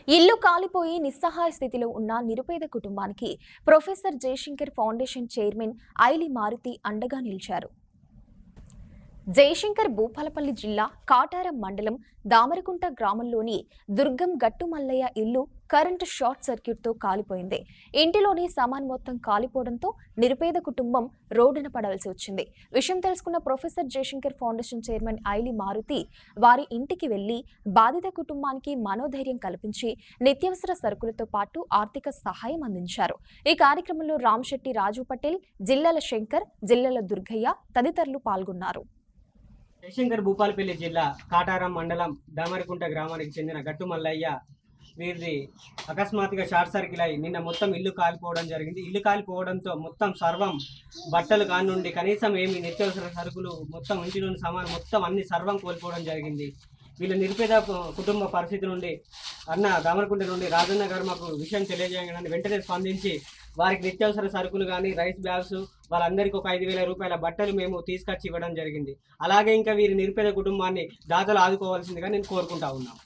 ఇల్లు కాలిపోయి నిస్సహాయ స్థితిలో ఉన్న నిరుపేద కుటుంబానికి professor Jayashankar foundation chairman Aili Maruti అండగా నిలిచారు. జయశంకర్ భూపాలపల్లి జిల్లా కాటారం మండలం దామరకుంట గ్రామంలోని దుర్గం గట్టు మల్లయ్య ఇల్లు కరెంటు షార్ట్ సర్క్యూట్తో కాలిపోయింది. ఇంటిలోని సామాన్ మొత్తం కాలిపోవడంతో నిరుపేద కుటుంబం రోడ్డున పడాల్సి వచ్చింది. విషయం తెలుసుకున్న professor Jayashankar foundation chairman Aili Maruti వారి ఇంటికి వెళ్లి బాధిత కుటుంబానికి మనోధైర్యం కల్పించి నిత్యావసర సరుకులతో పాటు ఆర్థిక సహాయం అందించారు. ఈ కార్యక్రమంలో రామ్శెట్టి రాజు పటేల్, జిల్లాల శంకర్, జిల్లాల దుర్గయ్య తదితరులు పాల్గొన్నారు. జయశంకర్ భూపాలపల్లి జిల్లా కాటారం మండలం దామరకుంట గ్రామానికి చెందిన గట్టు మల్లయ్య వీరిది అకస్మాత్తుగా షార్ట్ సర్క్యూట్ అయి నిన్న మొత్తం ఇల్లు కాలిపోవడం జరిగింది. ఇల్లు కాలిపోవడంతో మొత్తం సర్వం బట్టలు కానుండి కనీసం ఏమి నిత్యావసర సరుకులు మొత్తం ఇంటిలోని సామాను మొత్తం అన్ని సర్వం కోల్పోవడం జరిగింది. వీళ్ళ నిరుపేద కుటుంబ పరిస్థితి నుండి అన్న దామరకుంట నుండి రాజన్న గారు మాకు విషయం తెలియజేయగానే వెంటనే స్పందించి వారికి నిత్యావసర సరుకులు కానీ రైస్ బ్యాగ్స్ వాళ్ళందరికీ ఒక 5,000 రూపాయల బట్టలు మేము తీసుకొచ్చి ఇవ్వడం జరిగింది. అలాగే ఇంకా వీరి నిరుపేద కుటుంబాన్ని దాతలు ఆదుకోవాల్సిందిగా నేను కోరుకుంటా ఉన్నాను.